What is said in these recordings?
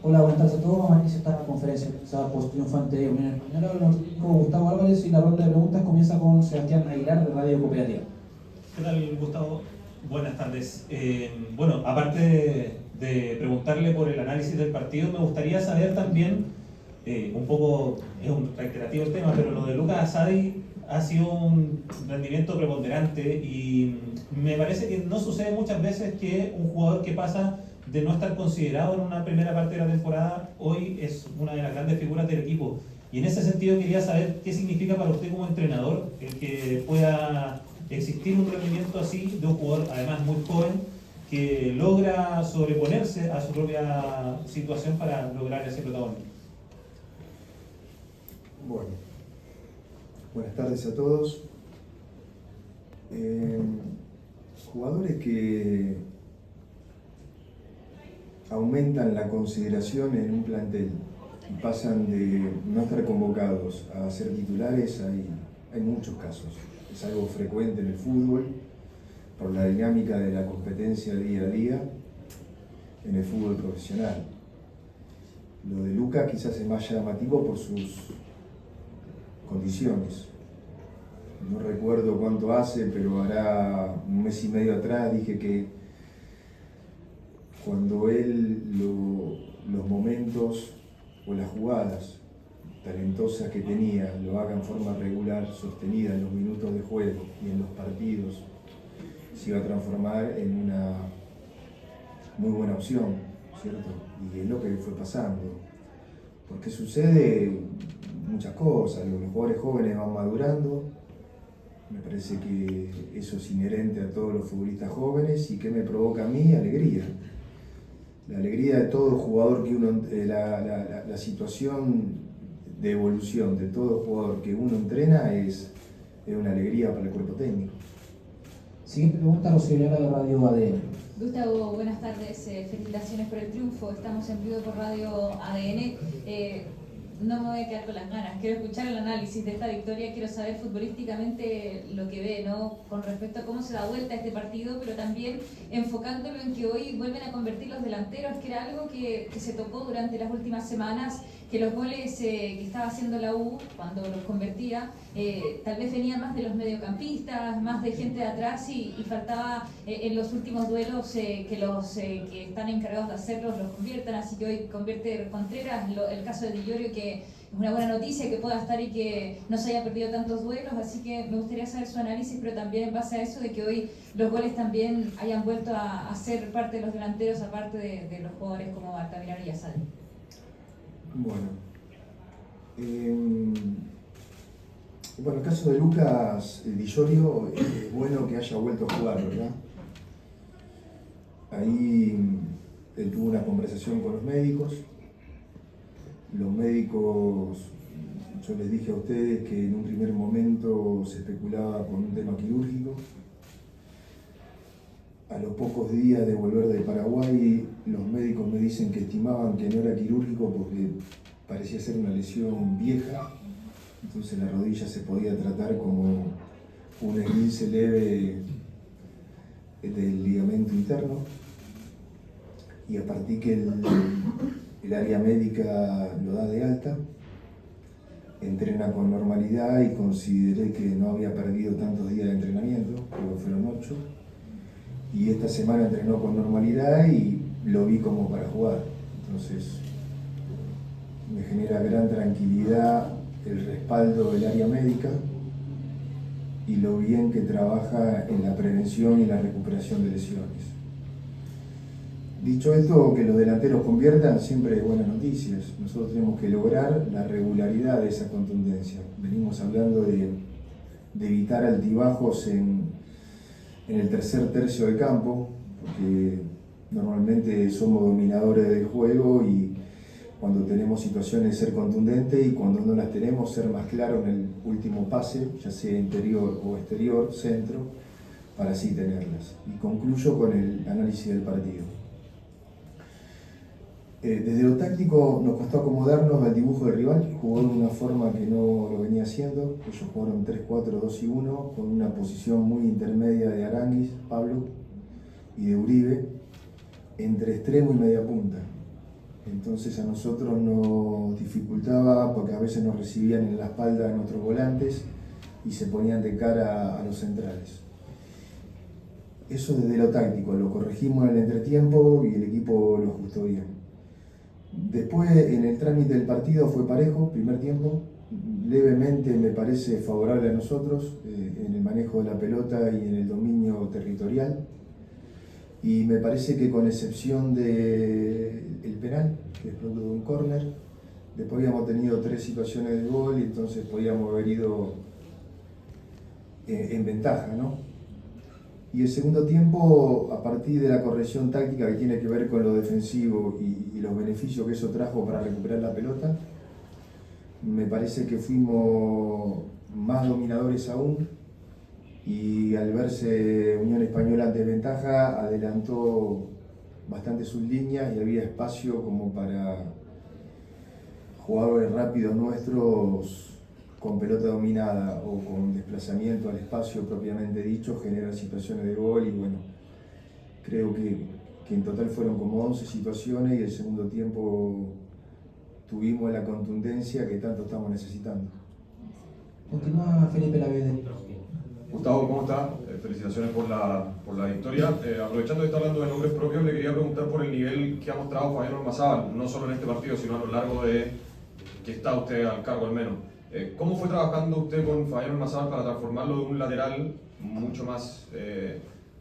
Hola, buenas tardes a todos. Vamos a iniciar esta conferencia realizada post triunfante de Unión Española. Nuestro técnico Gustavo Álvarez y la ronda de preguntas comienza con Sebastián Aguilar de Radio Cooperativa. ¿Qué tal, Gustavo? Buenas tardes. Bueno, aparte de preguntarle por el análisis del partido, me gustaría saber también, un poco, es un reiterativo el tema, pero lo de Lucas Asadi ha sido un rendimiento preponderante y me parece que no sucede muchas veces que un jugador que pasa de no estar considerado en una primera parte de la temporada, hoy es una de las grandes figuras del equipo. Y en ese sentido quería saber qué significa para usted como entrenador el que pueda existir un rendimiento así de un jugador además muy joven que logra sobreponerse a su propia situación para lograr ese protagonismo. Bueno, buenas tardes a todos. Jugadores que aumentan la consideración en un plantel y pasan de no estar convocados a ser titulares, hay muchos casos. Es algo frecuente en el fútbol por la dinámica de la competencia día a día en el fútbol profesional. Lo de Lucas quizás es más llamativo por sus condiciones. No recuerdo cuánto hace, pero hará un mes y medio atrás dije que cuando él los momentos o las jugadas talentosas que tenía lo haga en forma regular, sostenida en los minutos de juego y en los partidos, se iba a transformar en una muy buena opción, ¿cierto? Y es lo que fue pasando. Porque sucede muchas cosas, los jugadores jóvenes van madurando, me parece que eso es inherente a todos los futbolistas jóvenes y que me provoca a mí alegría. La alegría de todo jugador que uno, la situación de evolución de todo jugador que uno entrena es una alegría para el cuerpo técnico. Siguiente pregunta, Rocío Lara de Radio ADN. Gustavo, buenas tardes, felicitaciones por el triunfo, estamos en vivo por Radio ADN. No me voy a quedar con las ganas, quiero escuchar el análisis de esta victoria, quiero saber futbolísticamente lo que ve, ¿no? Con respecto a cómo se da vuelta este partido, pero también enfocándolo en que hoy vuelven a convertir los delanteros, que era algo que se tocó durante las últimas semanas, que los goles que estaba haciendo la U cuando los convertía, tal vez venían más de los mediocampistas, más de gente de atrás y faltaba en los últimos duelos que los que están encargados de hacerlos los conviertan, así que hoy convierte Contreras, el caso de Di Llorio, que es una buena noticia que pueda estar y que no se haya perdido tantos duelos, así que me gustaría saber su análisis, pero también en base a eso de que hoy los goles también hayan vuelto a ser parte de los delanteros, aparte de los jugadores como Altamirano y Asadi. Bueno, el caso de Lucas Di Llorio, es bueno que haya vuelto a jugar, ¿verdad? Ahí él tuvo una conversación con los médicos. Los médicos, yo les dije a ustedes que en un primer momento se especulaba con un tema quirúrgico. A los pocos días de volver de Paraguay, los médicos me dicen que estimaban que no era quirúrgico porque parecía ser una lesión vieja, entonces la rodilla se podía tratar como un esguince leve del ligamento interno, y a partir que el área médica lo da de alta, entrena con normalidad y consideré que no había perdido tantos días de entrenamiento, creo que fueron 8, y esta semana entrenó con normalidad y lo vi como para jugar. Entonces me genera gran tranquilidad el respaldo del área médica y lo bien que trabaja en la prevención y la recuperación de lesiones. Dicho esto, que los delanteros conviertan siempre es buenas noticias. Nosotros tenemos que lograr la regularidad de esa contundencia. Venimos hablando de evitar altibajos en el tercer tercio del campo, porque normalmente somos dominadores del juego y cuando tenemos situaciones ser contundente, y cuando no las tenemos ser más claro en el último pase, ya sea interior o exterior, centro, para así tenerlas. Y concluyo con el análisis del partido. Desde lo táctico nos costó acomodarnos al dibujo del rival, jugó de una forma que no lo venía haciendo. Ellos jugaron 3-4-2-1 con una posición muy intermedia de Aránguiz, Pablo, y de Uribe, entre extremo y media punta. Entonces a nosotros nos dificultaba porque a veces nos recibían en la espalda de nuestros volantes y se ponían de cara a los centrales. Eso desde lo táctico, lo corregimos en el entretiempo y el equipo lo ajustó bien. Después en el trámite del partido fue parejo, primer tiempo, levemente me parece favorable a nosotros en el manejo de la pelota y en el dominio territorial. Y me parece que con excepción del penal, que es producto de un córner, después habíamos tenido 3 situaciones de gol y entonces podíamos haber ido en ventaja, ¿no? Y el segundo tiempo, a partir de la corrección táctica que tiene que ver con lo defensivo y los beneficios que eso trajo para recuperar la pelota, me parece que fuimos más dominadores aún y al verse Unión Española ante ventaja adelantó bastante sus líneas y había espacio como para jugadores rápidos nuestros con pelota dominada o con desplazamiento al espacio propiamente dicho, generar situaciones de gol y bueno, creo que en total fueron como 11 situaciones y el segundo tiempo tuvimos la contundencia que tanto estamos necesitando. Continúa Felipe Laverde. Gustavo, ¿cómo está? Felicitaciones por la victoria. Aprovechando que está hablando de nombres propios, le quería preguntar por el nivel que ha mostrado Fabián Ormazábal, no solo en este partido, sino a lo largo de que está usted al cargo al menos. ¿Cómo fue trabajando usted con Fabián Ormazábal para transformarlo de un lateral mucho más,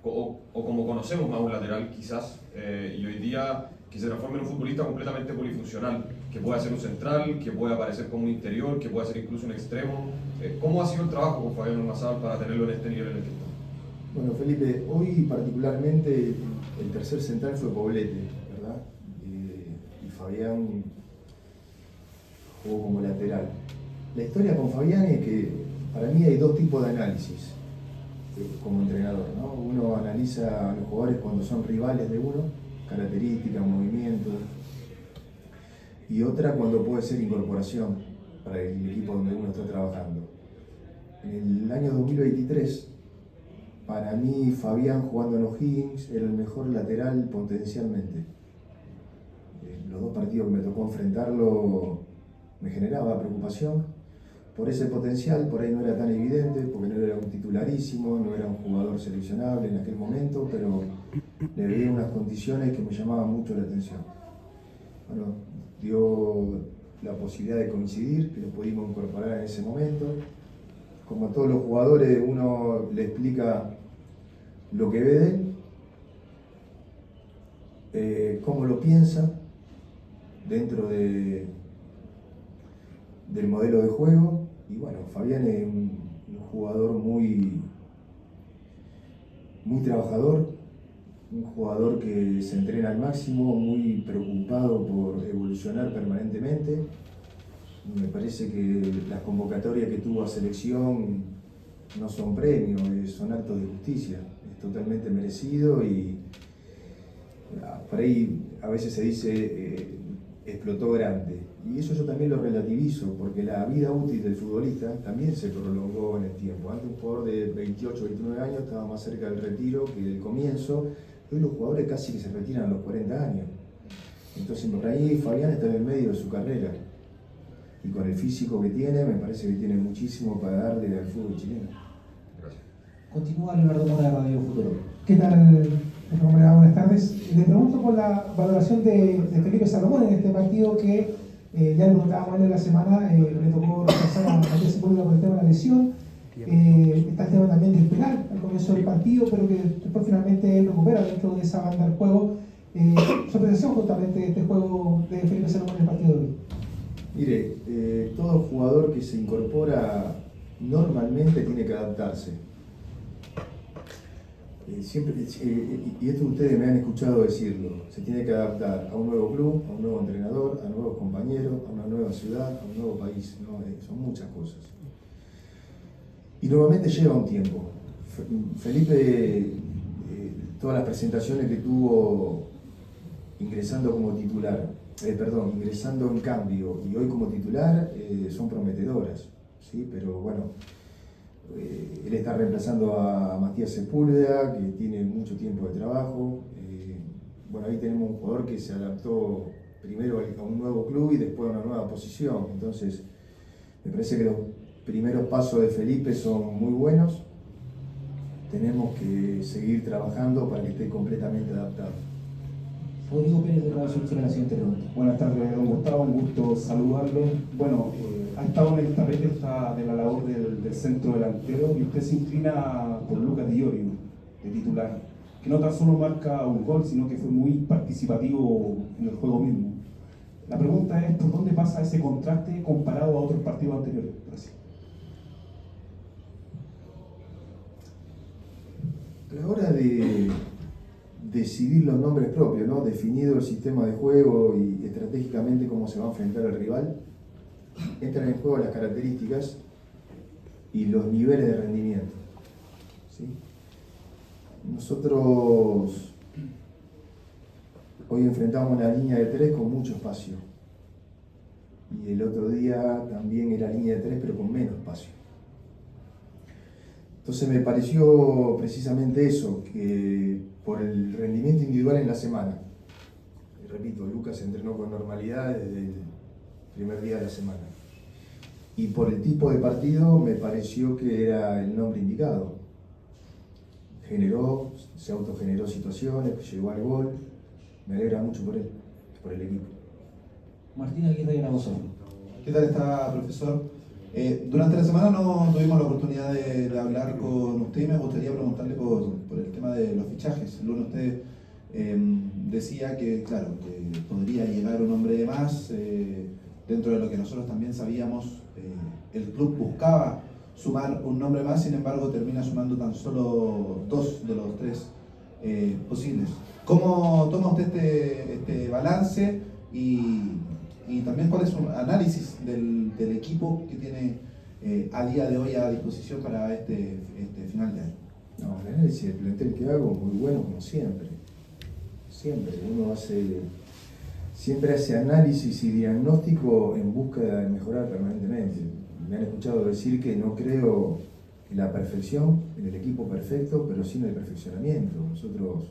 o como conocemos más un lateral quizás, y hoy día que se transforme en un futbolista completamente polifuncional, que pueda ser un central, que pueda aparecer como un interior, que pueda ser incluso un extremo? ¿Cómo ha sido el trabajo con Fabián Ormazábal para tenerlo en este nivel en el que está? Bueno, Felipe, hoy particularmente el tercer central fue Poblete, ¿verdad? Y Fabián jugó como lateral. La historia con Fabián es que para mí hay 2 tipos de análisis como entrenador, ¿no? Uno analiza a los jugadores cuando son rivales de uno, características, movimientos, y otra cuando puede ser incorporación para el equipo donde uno está trabajando. En el año 2023, para mí Fabián jugando en O'Higgins era el mejor lateral potencialmente. Los 2 partidos que me tocó enfrentarlo me generaba preocupación por ese potencial, por ahí no era tan evidente, porque no era un titularísimo, no era un jugador seleccionable en aquel momento, pero le veía unas condiciones que me llamaban mucho la atención. Bueno, dio la posibilidad de coincidir, que lo pudimos incorporar en ese momento. Como a todos los jugadores, uno le explica lo que ve de él, cómo lo piensa dentro del modelo de juego. Y bueno, Fabián es un jugador muy trabajador, un jugador que se entrena al máximo, muy preocupado por evolucionar permanentemente. Me parece que las convocatorias que tuvo a selección no son premios, son actos de justicia, es totalmente merecido y por ahí a veces se dice explotó grande. Y eso yo también lo relativizo, porque la vida útil del futbolista también se prolongó en el tiempo. Antes un jugador de 28, 29 años estaba más cerca del retiro que del comienzo. Hoy los jugadores casi que se retiran a los 40 años. Entonces por ahí Fabián está en el medio de su carrera. Y con el físico que tiene, me parece que tiene muchísimo para darle al fútbol chileno. Gracias. Continúa Leonardo Mora de Radio Futuro. ¿Qué tal, Romero? Buenas tardes. Le pregunto por la valoración de Felipe Salomón en este partido que ya le preguntábamos en la semana, le tocó reemplazar a Matías Sepúlveda por el tema de la lesión. Está el tema también del penal al comienzo del partido, pero que después finalmente él recupera dentro de esa banda del juego. Su apreciación justamente de este juego de Felipe Salomón en el partido de hoy. Mire, todo jugador que se incorpora normalmente tiene que adaptarse. Siempre, y esto ustedes me han escuchado decirlo, se tiene que adaptar a un nuevo club, a un nuevo entrenador, a nuevos compañeros, a una nueva ciudad, a un nuevo país, ¿no? Son muchas cosas. Y normalmente lleva un tiempo. Felipe, todas las presentaciones que tuvo ingresando como titular, ingresando en cambio y hoy como titular son prometedoras, ¿sí? Pero bueno, él está reemplazando a Matías Sepúlveda, que tiene mucho tiempo de trabajo. Bueno, ahí tenemos un jugador que se adaptó primero a un nuevo club y después a una nueva posición. Entonces, me parece que los primeros pasos de Felipe son muy buenos. Tenemos que seguir trabajando para que esté completamente adaptado. Rodrigo Pérez de Radio Sur tiene la siguiente pregunta. Buenas tardes, don Gustavo, un gusto saludarlo. Bueno, ha estado en el tapete de la labor del centro delantero y usted se inclina por Lucas Di Iorio, de titular, que no tan solo marca un gol, sino que fue muy participativo en el juego mismo. La pregunta es, ¿por dónde pasa ese contraste comparado a otros partidos anteriores? Gracias. A la hora de decidir los nombres propios, ¿no? Definido el sistema de juego y estratégicamente cómo se va a enfrentar al rival, entran en juego las características y los niveles de rendimiento, ¿sí? Nosotros hoy enfrentamos una línea de 3 con mucho espacio y el otro día también era línea de 3 pero con menos espacio. Entonces me pareció precisamente eso, que por el rendimiento individual en la semana, y repito, Lucas entrenó con normalidad desde el primer día de la semana, y por el tipo de partido me pareció que era el nombre indicado. Se autogeneró situaciones, llegó al gol, me alegra mucho por él, por el equipo. Martín Aguirre de Navosol. ¿Qué tal está, profesor? Durante la semana no tuvimos la oportunidad de hablar con usted y me gustaría preguntarle por el tema de los fichajes. El lunes usted decía que, claro, que podría llegar un hombre de más. Dentro de lo que nosotros también sabíamos, el club buscaba sumar un nombre más, sin embargo termina sumando tan solo 2 de los 3 posibles. ¿Cómo toma usted este balance y también cuál es su análisis del equipo que tiene a día de hoy a disposición para este final de año? No, el análisis del plantel que hago es muy bueno como siempre. Siempre. Uno siempre hace análisis y diagnóstico en búsqueda de mejorar permanentemente. Me han escuchado decir que no creo en la perfección, en el equipo perfecto, pero sí en el perfeccionamiento. Nosotros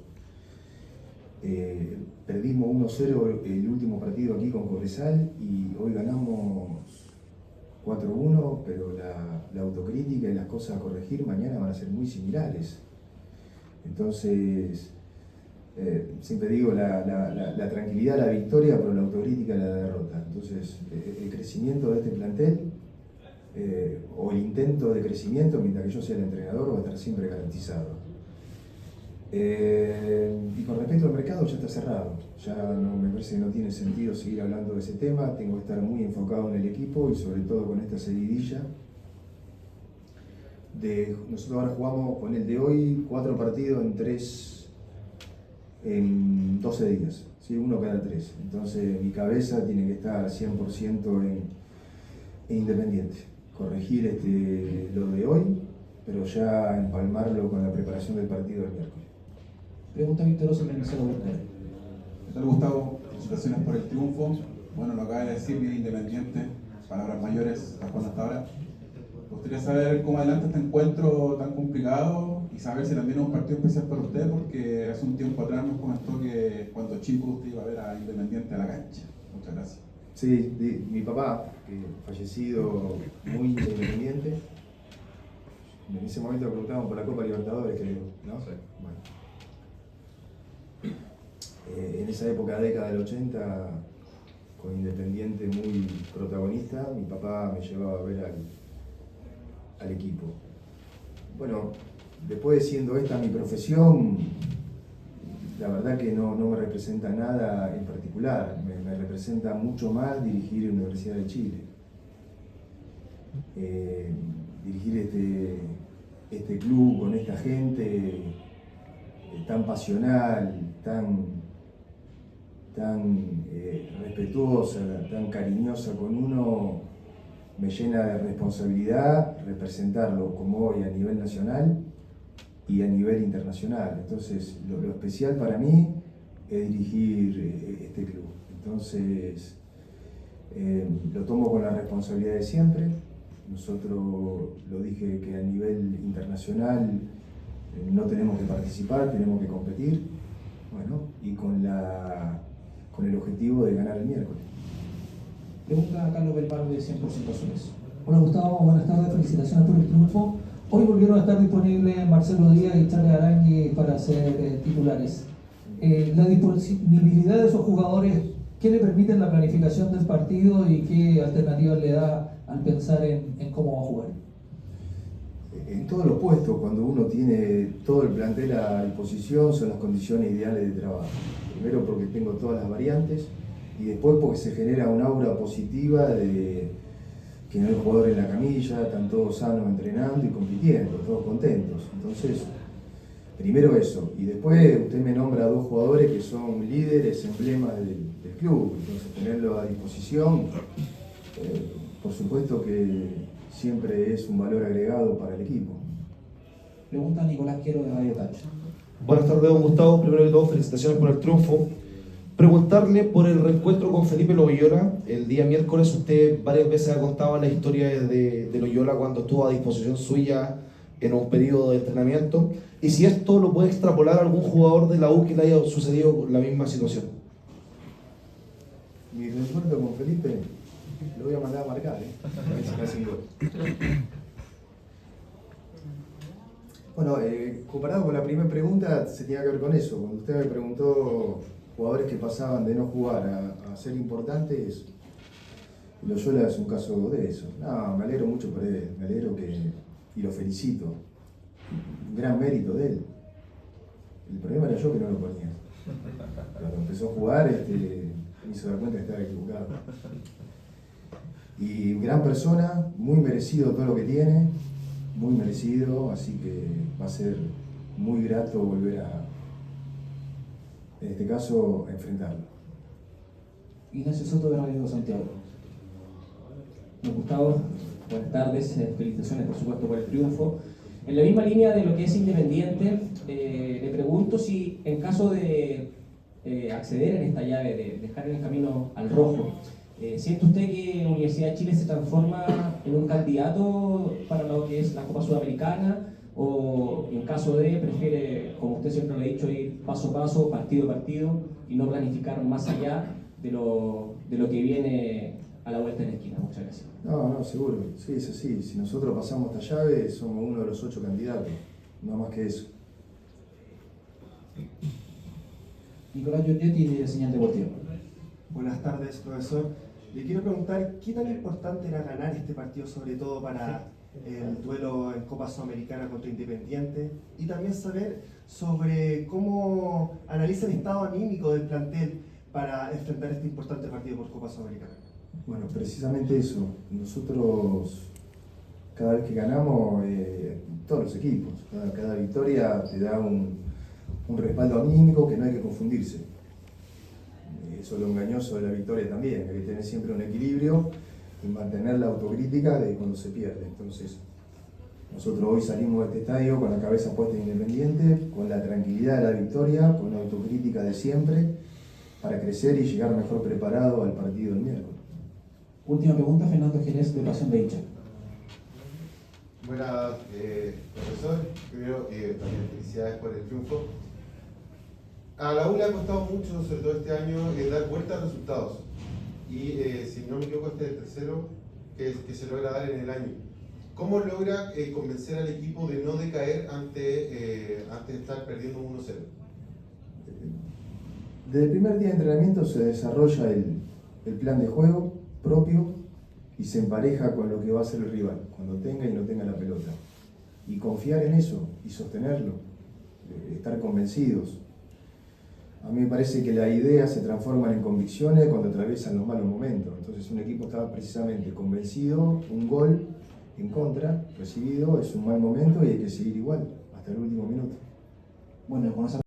perdimos 1-0 el último partido aquí con Cobresal y hoy ganamos 4-1, pero la autocrítica y las cosas a corregir mañana van a ser muy similares. Entonces, siempre digo la tranquilidad, la victoria, pero la autocrítica, la derrota. Entonces, el crecimiento de este plantel, o el intento de crecimiento, mientras que yo sea el entrenador, va a estar siempre garantizado. Y con respecto al mercado, ya está cerrado. Ya no, me parece que no tiene sentido seguir hablando de ese tema. Tengo que estar muy enfocado en el equipo y sobre todo con esta seguidilla. Nosotros ahora jugamos con el de hoy 4 partidos en 12 días, ¿sí? Uno cada 3. Entonces mi cabeza tiene que estar 100% en Independiente. Corregir lo de hoy, pero ya empalmarlo con la preparación del partido del miércoles. Pregunta Víctor Oso de Marcelo Bernal. ¿Qué tal, Gustavo? Felicitaciones por el triunfo. Bueno, lo acaba de decir bien Independiente, palabras mayores, las cuando hasta ahora. Me gustaría saber cómo adelanta este encuentro tan complicado y saber si también es un partido especial para usted, porque hace un tiempo atrás nos comentó que cuando chico usted iba a ver a Independiente a la cancha. Muchas gracias. Sí, mi papá, que fallecido muy independiente, en ese momento le preguntaban por la Copa Libertadores, creo, ¿no? Sí. Bueno. En esa época, década del 80, con Independiente muy protagonista, mi papá me llevaba a ver al equipo. Bueno, después de siendo esta mi profesión, la verdad que no me representa nada en particular, me representa mucho más dirigir la Universidad de Chile. Dirigir este club con esta gente tan pasional, tan respetuosa, tan cariñosa con uno, me llena de responsabilidad representarlo como hoy a nivel nacional y a nivel internacional. Entonces, lo especial para mí es dirigir este club. Entonces, lo tomo con la responsabilidad de siempre. Nosotros, lo dije que a nivel internacional no tenemos que participar, tenemos que competir. Bueno, y con la con el objetivo de ganar el miércoles. Pregunta a Carlos Belmar de 100% Azules. Hola Gustavo, buenas tardes, felicitaciones por el triunfo. Hoy volvieron a estar disponibles Marcelo Díaz y Charles Arangui para ser titulares. La disponibilidad de esos jugadores, ¿qué le permite la planificación del partido y qué alternativas le da al pensar en cómo va a jugar? En todos los puestos, cuando uno tiene todo el plantel a disposición, son las condiciones ideales de trabajo. Primero porque tengo todas las variantes y después porque se genera un aura positiva de que no hay jugadores en la camilla, están todos sanos entrenando y compitiendo, todos contentos. Entonces, primero eso. Y después usted me nombra 2 jugadores que son líderes, emblemas del club. Entonces, tenerlo a disposición, por supuesto que siempre es un valor agregado para el equipo. Pregunta a Nicolás Quiero de Radio Tacho. Buenas tardes, don Gustavo. Primero que todo, felicitaciones por el triunfo. Preguntarle por el reencuentro con Felipe Loyola. El día miércoles usted varias veces ha contado la historia de Loyola cuando estuvo a disposición suya en un periodo de entrenamiento. Y si esto lo puede extrapolar a algún jugador de la U que le haya sucedido la misma situación. Mi reencuentro con Felipe lo voy a mandar a marcar, a ver si me hace un gol. Bueno, comparado con la primera pregunta, se tenía que ver con eso. Cuando usted me preguntó jugadores que pasaban de no jugar a ser importantes, Loyola es un caso de eso. No, me alegro mucho por él, me alegro y lo felicito. Un gran mérito de él. El problema era yo que no lo ponía. Cuando empezó a jugar, me hizo dar cuenta que estaba equivocado. Y gran persona, muy merecido todo lo que tiene, muy merecido, así que va a ser muy grato volver en este caso, a enfrentarlo. Ignacio Soto de Radio Santiago. Don Gustavo, buenas tardes, felicitaciones por supuesto por el triunfo. En la misma línea de lo que es Independiente, le pregunto si en caso de acceder en esta llave, de dejar en el camino al rojo, ¿siente usted que la Universidad de Chile se transforma en un candidato para lo que es la Copa Sudamericana? ¿O en caso de, prefiere, como usted siempre lo ha dicho, ir paso a paso, partido a partido y no planificar más allá de lo que viene a la vuelta de la esquina? Muchas gracias. No, seguro, sí, es así. Si nosotros pasamos esta llave, somos uno de los 8 candidatos, no más que eso. Nicolás Giorgetti de Señal Deportiva. Buenas tardes, profesor. Le quiero preguntar qué tan importante era ganar este partido, sobre todo para el duelo en Copa Sudamericana contra Independiente, y también saber sobre cómo analiza el estado anímico del plantel para enfrentar este importante partido por Copa Sudamericana. Bueno, precisamente eso. Nosotros, cada vez que ganamos, todos los equipos, cada victoria te da un respaldo anímico que no hay que confundirse. Eso es lo engañoso de la victoria también, hay que tener siempre un equilibrio y mantener la autocrítica de cuando se pierde. Entonces, nosotros hoy salimos de este estadio con la cabeza puesta en Independiente, con la tranquilidad de la victoria, con la autocrítica de siempre, para crecer y llegar mejor preparado al partido del miércoles. Última pregunta, Fernando Jerez de Pasión de Hincha. Buenas, profesor. Primero, también felicidades por el triunfo. A la U le ha costado mucho, sobre todo este año, dar vuelta a resultados. Y si no me equivoco, este es el tercero que se logra dar en el año. ¿Cómo logra convencer al equipo de no decaer ante de estar perdiendo 1-0? Desde el primer día de entrenamiento se desarrolla el plan de juego propio y se empareja con lo que va a hacer el rival, cuando tenga y no tenga la pelota. Y confiar en eso y sostenerlo, estar convencidos. A mí me parece que las ideas se transforman en convicciones cuando atraviesan los malos momentos. Entonces un equipo estaba precisamente convencido, un gol en contra, recibido, es un mal momento y hay que seguir igual, hasta el último minuto. Bueno, con esa